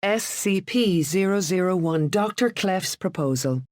SCP-001 Dr. Clef's Proposal.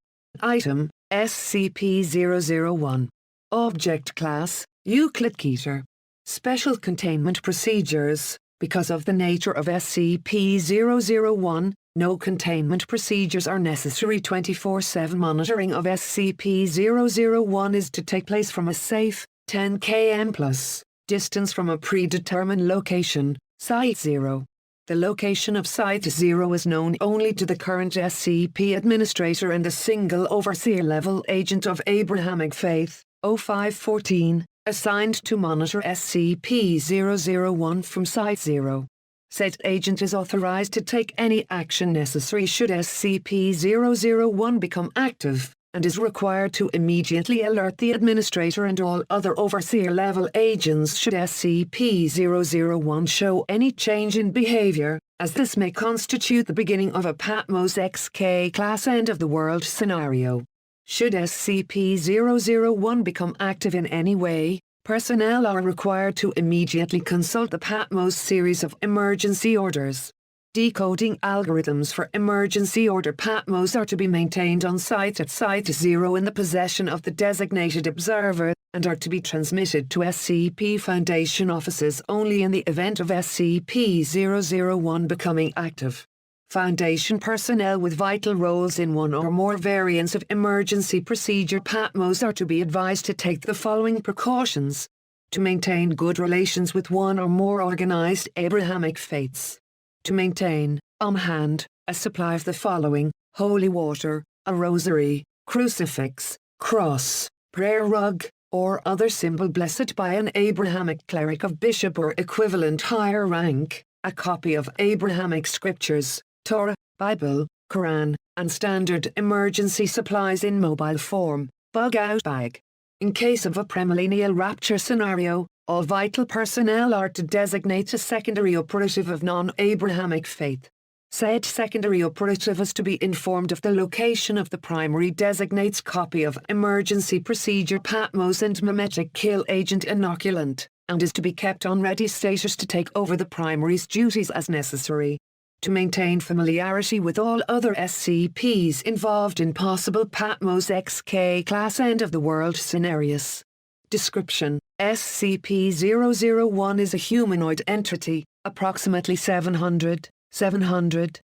Item, SCP-001. Object Class, Euclid-Keter. Special Containment Procedures. Because of the nature of SCP-001, no containment procedures are necessary. 24/7 monitoring of SCP-001 is to take place from a safe, 10 km plus, distance from a predetermined location, Site 0. The location of Site 0 is known only to the current SCP Administrator and a single Overseer-level agent of Abrahamic Faith, 0514, assigned to monitor SCP-001 from Site 0. Said agent is authorized to take any action necessary should SCP-001 become active, and is required to immediately alert the Administrator and all other Overseer-level agents should SCP-001 show any change in behavior, as this may constitute the beginning of a Patmos XK class end-of-the-world scenario. Should SCP-001 become active in any way, personnel are required to immediately consult the Patmos series of emergency orders. Decoding algorithms for emergency order Patmos are to be maintained on site at Site 0 in the possession of the designated observer, and are to be transmitted to SCP Foundation offices only in the event of SCP-001 becoming active. Foundation personnel with vital roles in one or more variants of emergency procedure Patmos are to be advised to take the following precautions. To maintain good relations with one or more organized Abrahamic faiths. To maintain, on hand, a supply of the following: holy water, a rosary, crucifix, cross, prayer rug, or other symbol blessed by an Abrahamic cleric of bishop or equivalent higher rank, a copy of Abrahamic scriptures, Torah, Bible, Quran, and standard emergency supplies in mobile form, bug-out bag. In case of a premillennial rapture scenario, all vital personnel are to designate a secondary operative of non-Abrahamic faith. Said secondary operative is to be informed of the location of the primary designate's copy of emergency procedure Patmos and mimetic kill agent inoculant, and is to be kept on ready status to take over the primary's duties as necessary. To maintain familiarity with all other SCPs involved in possible Patmos XK class end-of-the-world scenarios. Description: SCP-001 is a humanoid entity, approximately 700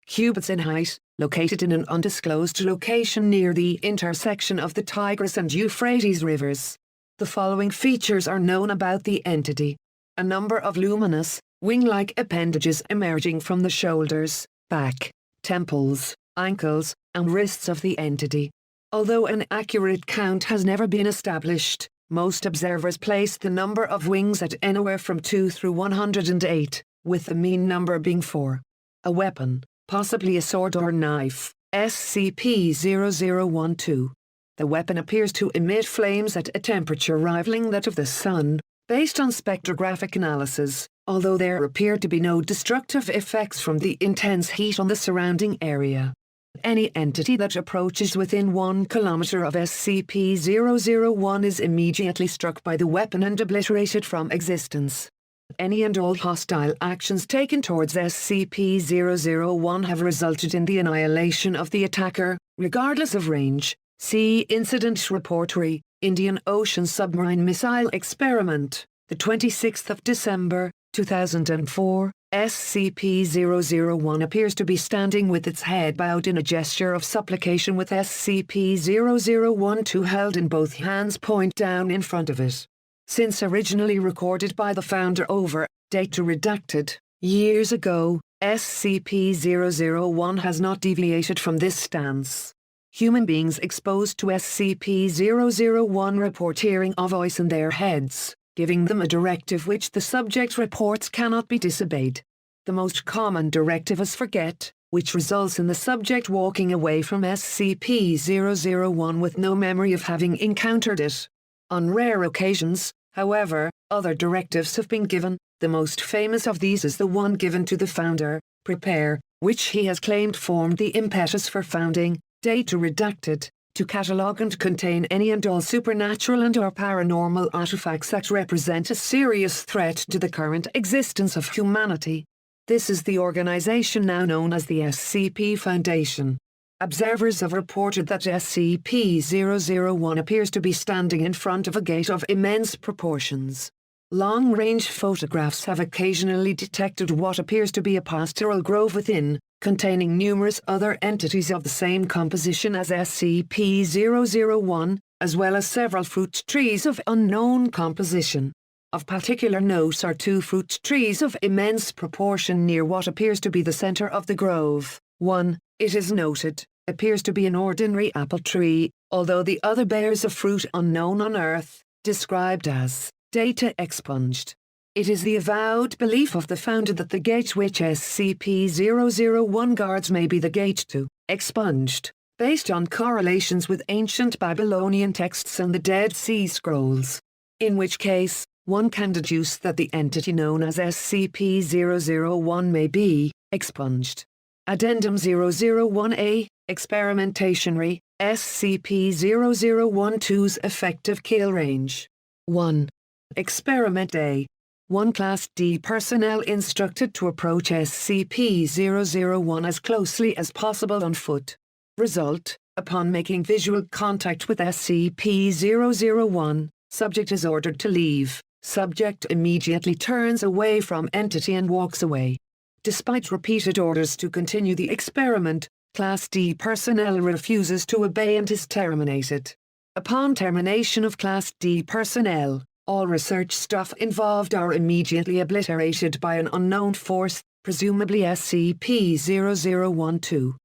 cubits in height, located in an undisclosed location near the intersection of the Tigris and Euphrates rivers. The following features are known about the entity: a number of luminous, wing-like appendages emerging from the shoulders, back, temples, ankles, and wrists of the entity. Although an accurate count has never been established, most observers place the number of wings at anywhere from 2 through 108, with the mean number being 4. A weapon, possibly a sword or knife, SCP-0012. The weapon appears to emit flames at a temperature rivaling that of the Sun, based on spectrographic analysis, although there appear to be no destructive effects from the intense heat on the surrounding area. Any entity that approaches within 1 kilometer of SCP-001 is immediately struck by the weapon and obliterated from existence. Any and all hostile actions taken towards SCP-001 have resulted in the annihilation of the attacker, regardless of range. See Incident Reportory, Indian Ocean Submarine Missile Experiment, the 26th of December, 2004. SCP-001 appears to be standing with its head bowed in a gesture of supplication, with SCP-001 held in both hands point down in front of it. Since originally recorded by the founder over, date redacted, years ago, SCP-001 has not deviated from this stance. Human beings exposed to SCP-001 report hearing a voice in their heads, giving them a directive which the subject reports cannot be disobeyed. The most common directive is forget, which results in the subject walking away from SCP-001 with no memory of having encountered it. On rare occasions, however, other directives have been given. The most famous of these is the one given to the founder, prepare, which he has claimed formed the impetus for founding, data redacted, to catalogue and contain any and all supernatural and or paranormal artifacts that represent a serious threat to the current existence of humanity. This is the organization now known as the SCP Foundation. Observers have reported that SCP-001 appears to be standing in front of a gate of immense proportions. Long-range photographs have occasionally detected what appears to be a pastoral grove within, containing numerous other entities of the same composition as SCP-001, as well as several fruit trees of unknown composition. Of particular note are 2 fruit trees of immense proportion near what appears to be the center of the grove. 1, it is noted, appears to be an ordinary apple tree, although the other bears a fruit unknown on Earth, described as data expunged. It is the avowed belief of the founder that the gate which SCP-001 guards may be the gate to expunged, based on correlations with ancient Babylonian texts and the Dead Sea Scrolls. In which case, one can deduce that the entity known as SCP-001 may be expunged. Addendum 001A, Experimentation Re, SCP-0012's effective kill range. 1. Experiment A. 1 Class D personnel instructed to approach SCP-001 as closely as possible on foot. Result: upon making visual contact with SCP-001, subject is ordered to leave. Subject immediately turns away from entity and walks away. Despite repeated orders to continue the experiment, Class D personnel refuses to obey and is terminated. Upon termination of Class D personnel, all research staff involved are immediately obliterated by an unknown force, presumably SCP-0012.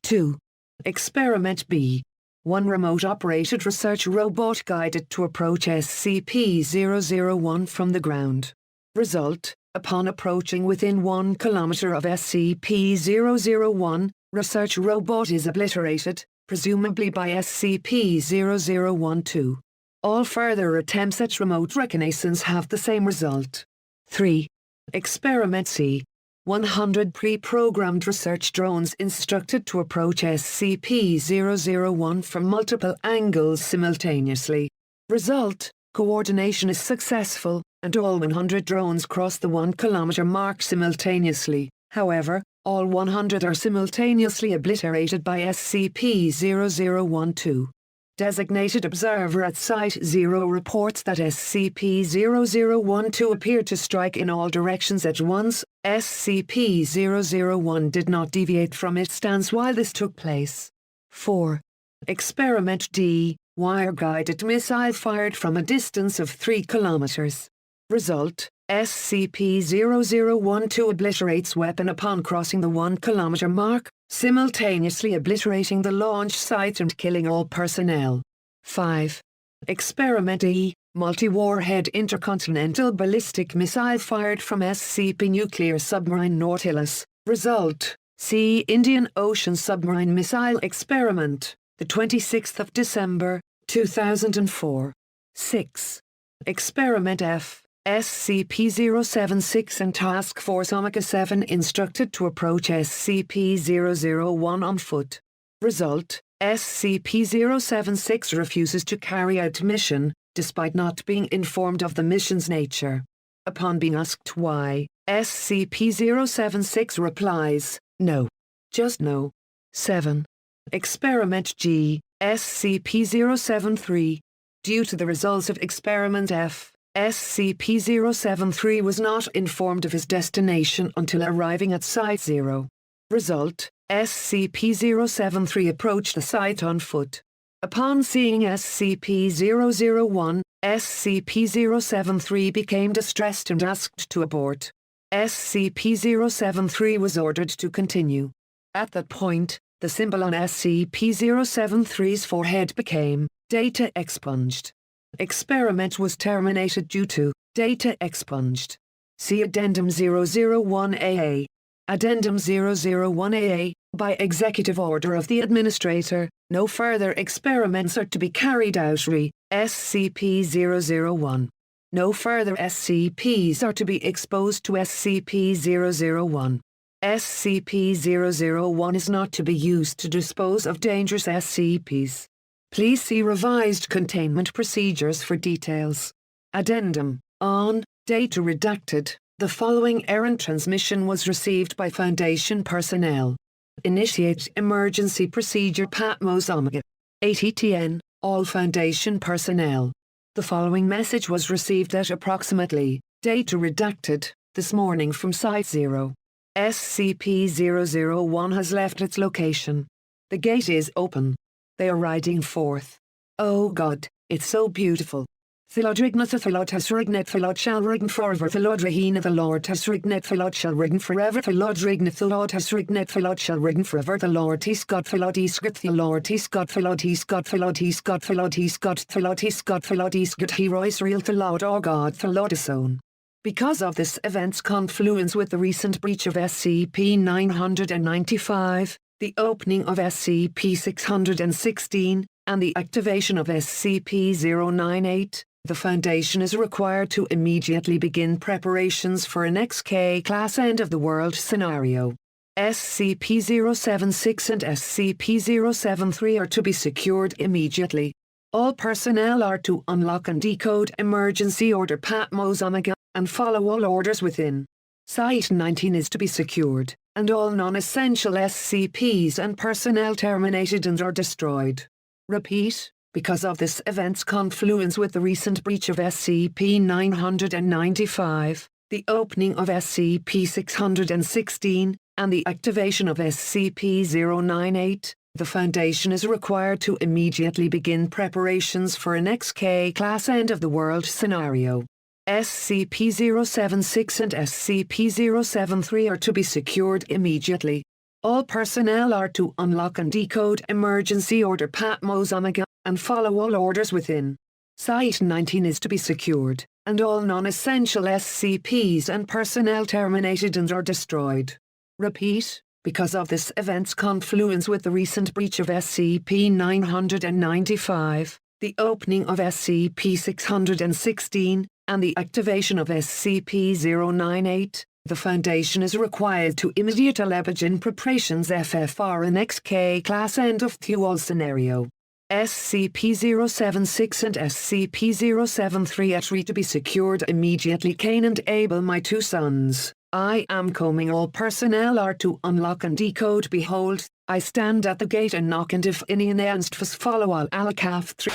2. Experiment B. 1 remote-operated research robot guided to approach SCP-001 from the ground. Result: upon approaching within 1 kilometer of SCP-001, research robot is obliterated, presumably by SCP-0012. All further attempts at remote reconnaissance have the same result. 3. Experiment C. 100 pre-programmed research drones instructed to approach SCP-001 from multiple angles simultaneously. Result: coordination is successful, and all 100 drones cross the 1 kilometer mark simultaneously. However, all 100 are simultaneously obliterated by SCP-0012. Designated observer at Site 0 reports that SCP-0012 appeared to strike in all directions at once. SCP-001 did not deviate from its stance while this took place. 4. Experiment D. Wire-guided missile fired from a distance of 3 kilometers. Result: SCP-0012 obliterates weapon upon crossing the 1 kilometer mark, simultaneously obliterating the launch site and killing all personnel. 5. Experiment E. Multi-warhead intercontinental ballistic missile fired from SCP nuclear submarine Nautilus. Result: See Indian Ocean Submarine Missile Experiment, the 26th of December, 2004. 6. Experiment F. SCP-076 and Task Force Omega-7 instructed to approach SCP-001 on foot. Result: SCP-076 refuses to carry out mission, despite not being informed of the mission's nature. Upon being asked why, SCP-076 replies, "No. Just no." 7. Experiment G. SCP-073. Due to the results of Experiment F, SCP-073 was not informed of his destination until arriving at Site 0. Result: SCP-073 approached the site on foot. Upon seeing SCP-001, SCP-073 became distressed and asked to abort. SCP-073 was ordered to continue. At that point, the symbol on SCP-073's forehead became data expunged. Experiment was terminated due to data expunged. See Addendum 001AA. Addendum 001AA. By executive order of the Administrator, no further experiments are to be carried out re SCP-001. No further SCPs are to be exposed to SCP-001. SCP-001 is not to be used to dispose of dangerous SCPs. Please see revised containment procedures for details. Addendum on data redacted. The following errand transmission was received by Foundation personnel. Initiate emergency procedure Patmos Omega. ATTN, all Foundation personnel. The following message was received at approximately, data redacted, this morning from Site 0. SCP-001 has left its location. The gate is open. They are riding forth. Oh God, it's so beautiful. Thelodrignus Thelod has rignet Thelod shall rign forever Thelod Rahina the Lord has rignet Thelod shall rign forever Thelod Rignet Thelod has rignet Thelod shall rign forever the Lord he's got Thelod he's got the Lord he's got Thelod he's got Thelod he's got Thelod he's got Thelod he's got Thelod he's got Hero Israel Thelod or God Thelod his own. Because of this event's confluence with the recent breach of SCP-995, the opening of SCP-616, and the activation of SCP-098, the Foundation is required to immediately begin preparations for an XK-class end-of-the-world scenario. SCP-076 and SCP-073 are to be secured immediately. All personnel are to unlock and decode Emergency Order Patmos Omega and follow all orders within. Site 19 is to be secured, and all non-essential SCPs and personnel terminated and or destroyed. Repeat, because of this event's confluence with the recent breach of SCP-995, the opening of SCP-616, and the activation of SCP-098, the Foundation is required to immediately begin preparations for an XK-class end-of-the-world scenario. SCP-076 and SCP-073 are to be secured immediately. All personnel are to unlock and decode Emergency Order Patmos Omega and follow all orders within. Site 19 is to be secured, and all non-essential SCPs and personnel terminated and or destroyed. Repeat, because of this event's confluence with the recent breach of SCP-995, the opening of SCP-616, and the activation of SCP-098, the Foundation is required to immediately begin preparations for an XK-class end-of-the-world scenario. SCP-076 and SCP-073 are to be secured immediately. Cain and Abel, my two sons. I am coming. All personnel are to unlock and decode. Behold, I stand at the gate and knock, and if any answers follow all Alakaf 3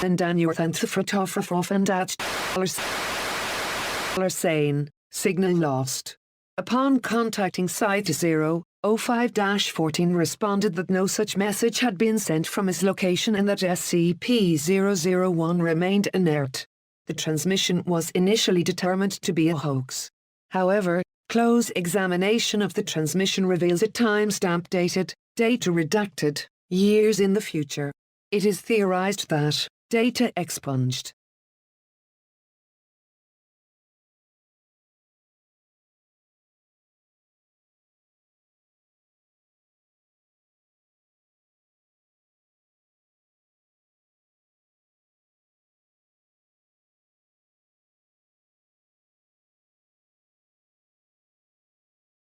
and Daniel and Thfratof and at saying, signal lost. Upon contacting Site 005-14 responded that no such message had been sent from his location and that SCP-001 remained inert. The transmission was initially determined to be a hoax. However, close examination of the transmission reveals it timestamp dated, data redacted, years in the future. It is theorized that data expunged